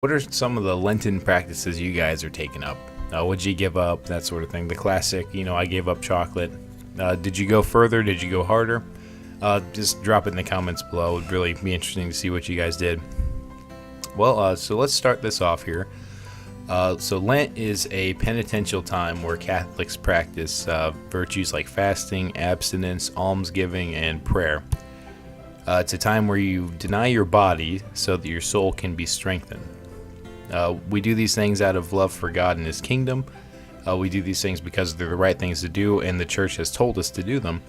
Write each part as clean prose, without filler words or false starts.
What are some of the Lenten practices you guys are taking up? Would you give up? That sort of thing. The classic, I gave up chocolate. Did you go further? Did you go harder? Just drop it in the comments below. It would really be interesting to see what you guys did. Well, so let's start this off here. So Lent is a penitential time where Catholics practice virtues like fasting, abstinence, almsgiving, and prayer. It's a time where you deny your body so that your soul can be strengthened. We do these things out of love for God and His kingdom. We do these things because they're the right things to do, and the church has told us to do them.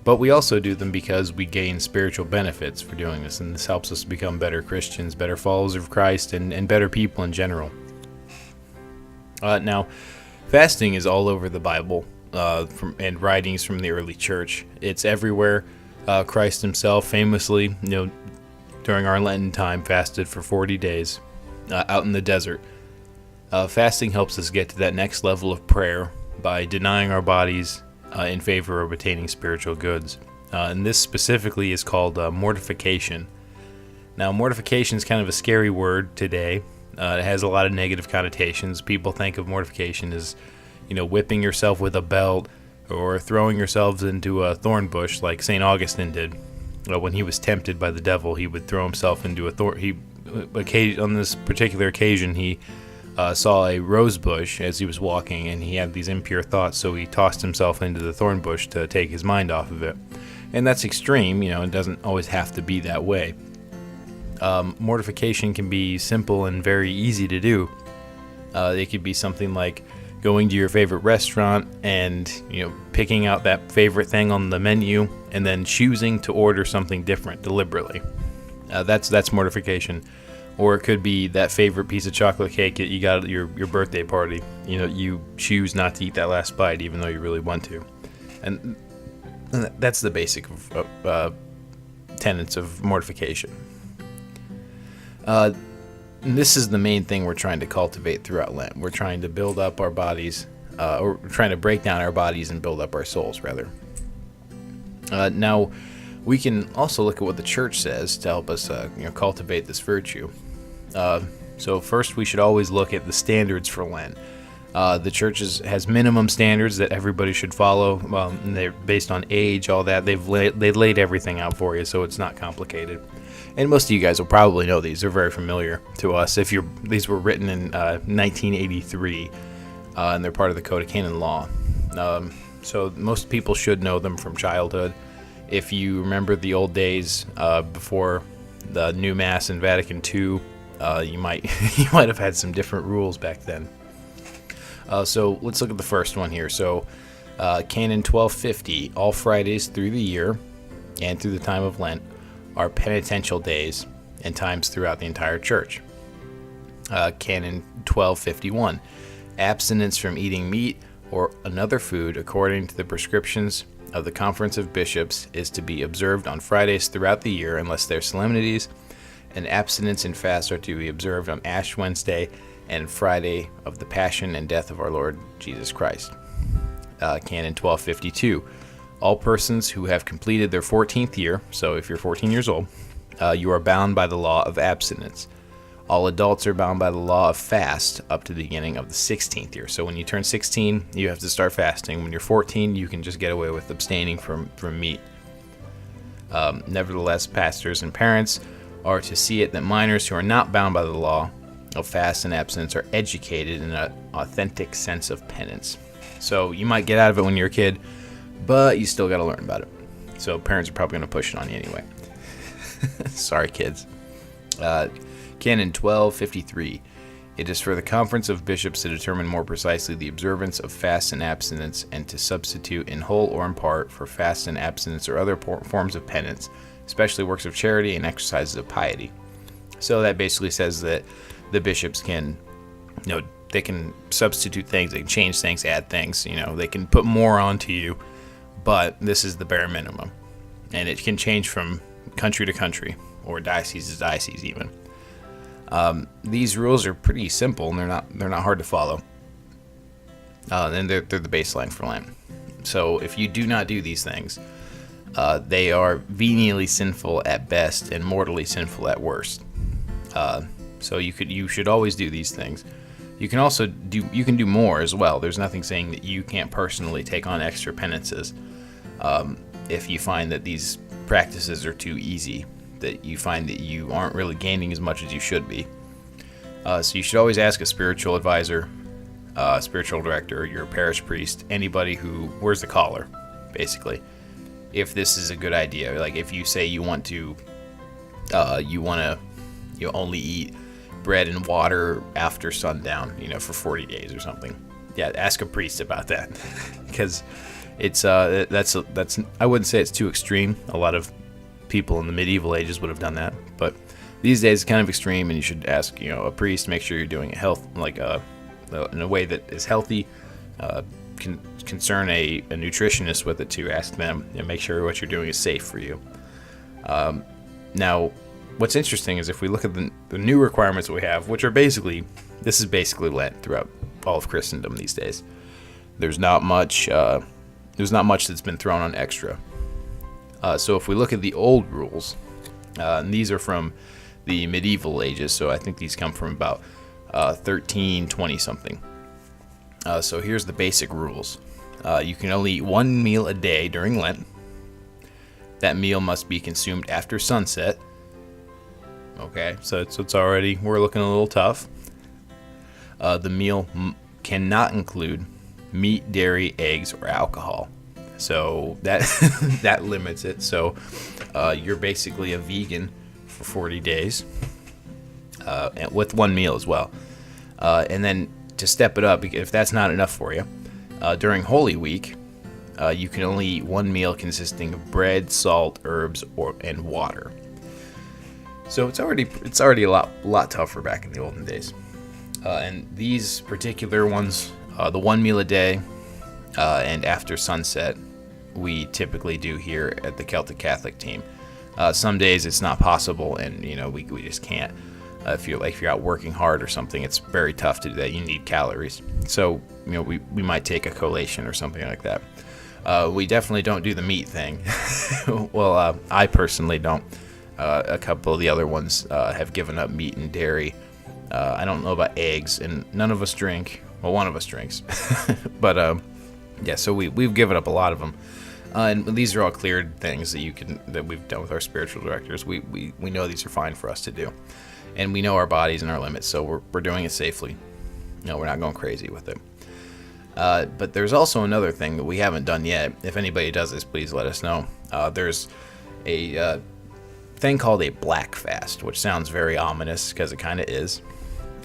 But we also do them because we gain spiritual benefits for doing this, and this helps us become better Christians, better followers of Christ, and better people in general. Now, fasting is all over the Bible and writings from the early church. It's everywhere. Christ Himself famously, during our Lenten time, fasted for 40 days out in the desert. Fasting helps us get to that next level of prayer by denying our bodies in favor of attaining spiritual goods. And this specifically is called mortification. Now, mortification is kind of a scary word today. It has a lot of negative connotations. People think of mortification as, whipping yourself with a belt or throwing yourselves into a thorn bush like St. Augustine did. When he was tempted by the devil, he would throw himself into a thorn. On this particular occasion, he saw a rose bush as he was walking, and he had these impure thoughts, so he tossed himself into the thorn bush to take his mind off of it. And that's extreme, it doesn't always have to be that way. Mortification can be simple and very easy to do. It could be something like going to your favorite restaurant and picking out that favorite thing on the menu and then choosing to order something different deliberately. That's mortification. Or it could be that favorite piece of chocolate cake that you got at your birthday party. You choose not to eat that last bite even though you really want to. And that's the basic tenets of mortification. This is the main thing we're trying to cultivate throughout Lent. We're trying to build up our bodies, or we're trying to break down our bodies and build up our souls, rather. Now, we can also look at what the church says to help us cultivate this virtue. So first, we should always look at the standards for Lent. The church has minimum standards that everybody should follow. And they're based on age, all that. They laid everything out for you, so it's not complicated. And most of you guys will probably know these. They're very familiar to us. These were written in 1983, and they're part of the Code of Canon Law. So most people should know them from childhood. If you remember the old days before the new Mass in Vatican II, you might have had some different rules back then. So let's look at the first one here. So Canon 1250, all Fridays through the year and through the time of Lent are penitential days and times throughout the entire church. Canon 1251, abstinence from eating meat or another food according to the prescriptions of the Conference of Bishops is to be observed on Fridays throughout the year unless they're solemnities, and abstinence and fast are to be observed on Ash Wednesday and Friday of the Passion and Death of our Lord Jesus Christ. Canon 1252, all persons who have completed their 14th year, so if you're 14 years old, you are bound by the law of abstinence. All adults are bound by the law of fast up to the beginning of the 16th year. So when you turn 16, you have to start fasting. When you're 14, you can just get away with abstaining from meat. Nevertheless, pastors and parents are to see it that minors who are not bound by the law of fast and abstinence are educated in an authentic sense of penance. So you might get out of it when you're a kid, but you still got to learn about it. So parents are probably going to push it on you anyway. Sorry, kids. Canon 1253. It is for the Conference of Bishops to determine more precisely the observance of fast and abstinence and to substitute in whole or in part for fast and abstinence or other forms of penance, especially works of charity and exercises of piety. So that basically says that the bishops can, they can substitute things, they can change things, add things, they can put more onto you, but this is the bare minimum. And it can change from country to country, or diocese to diocese even. These rules are pretty simple, and they're not hard to follow. And they're the baseline for Lent. So if you do not do these things, they are venially sinful at best and mortally sinful at worst. So you should always do these things. You can also do more as well. There's nothing saying that you can't personally take on extra penances if you find that these practices are too easy, that you find that you aren't really gaining as much as you should be. So you should always ask a spiritual advisor, spiritual director, your parish priest, anybody who wears the collar, basically, if this is a good idea. Like if you say you only eat bread and water after sundown, for 40 days or something. Yeah, ask a priest about that, because it's that's I wouldn't say it's too extreme. A lot of people in the medieval ages would have done that, but these days it's kind of extreme, and you should ask a priest. Make sure you're doing it in a way that is healthy. Concern a nutritionist with it too. Ask them and make sure what you're doing is safe for you. Now, what's interesting is if we look at the new requirements that we have, which are basically Lent throughout all of Christendom these days. There's not much that's been thrown on extra. So if we look at the old rules, and these are from the medieval ages, so I think these come from about 1320 something. So here's the basic rules. You can only eat one meal a day during Lent. That meal must be consumed after sunset. Okay, so it's already, we're looking a little tough. The meal cannot include meat, dairy, eggs, or alcohol. So that that limits it. So you're basically a vegan for 40 days, and with one meal as well. And then to step it up, if that's not enough for you, during Holy Week, you can only eat one meal consisting of bread, salt, herbs, and water. So it's already a lot tougher back in the olden days. And these particular ones, the one meal a day and after sunset, we typically do here at the Celtic Catholic team. Some days it's not possible, and we just can't. If you're out working hard or something, it's very tough to do that. You need calories, so we might take a collation or something like that. We definitely don't do the meat thing. Well, I personally don't. A couple of the other ones have given up meat and dairy. I don't know about eggs, and none of us drink. Well, one of us drinks, but yeah. So we've given up a lot of them, and these are all cleared things that we've done with our spiritual directors. We know these are fine for us to do, and we know our bodies and our limits, so we're doing it safely. We're not going crazy with it. But there's also another thing that we haven't done yet. If anybody does this, please let us know. There's a thing called a black fast, which sounds very ominous because it kind of is.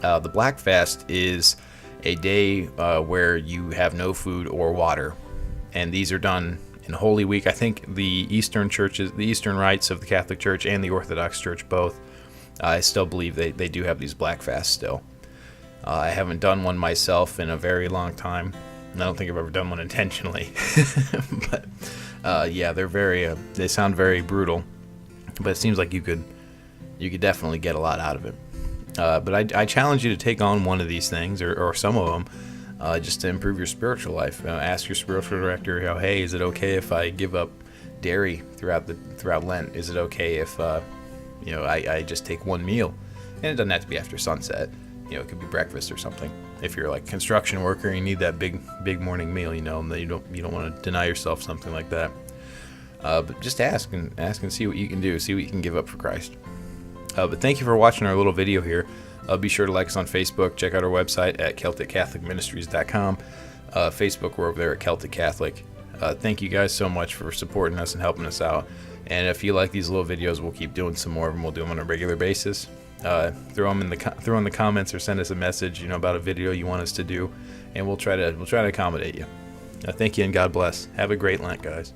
The black fast is a day where you have no food or water, and these are done in Holy Week. I think the Eastern churches, the Eastern rites of the Catholic Church and the Orthodox Church both, I still believe they do have these black fasts still. I haven't done one myself in a very long time. I don't think I've ever done one intentionally. But yeah, they sound very brutal. But it seems like you could definitely get a lot out of it. But I challenge you to take on one of these things, or some of them, just to improve your spiritual life. Ask your spiritual director, hey, is it okay if I give up dairy throughout Lent? Is it okay if I just take one meal? And it doesn't have to be after sunset. It could be breakfast or something. If you're like a construction worker and you need that big morning meal, that you don't want to deny yourself something like that. But just ask and see what you can do. See what you can give up for Christ. But thank you for watching our little video here. Be sure to like us on Facebook. Check out our website at CelticCatholicMinistries.com. Facebook, we're over there at Celtic Catholic. Thank you guys so much for supporting us and helping us out. And if you like these little videos, we'll keep doing some more of them. We'll do them on a regular basis. Throw in the comments or send us a message, about a video you want us to do, and we'll try to accommodate you. Thank you and God bless. Have a great Lent, guys.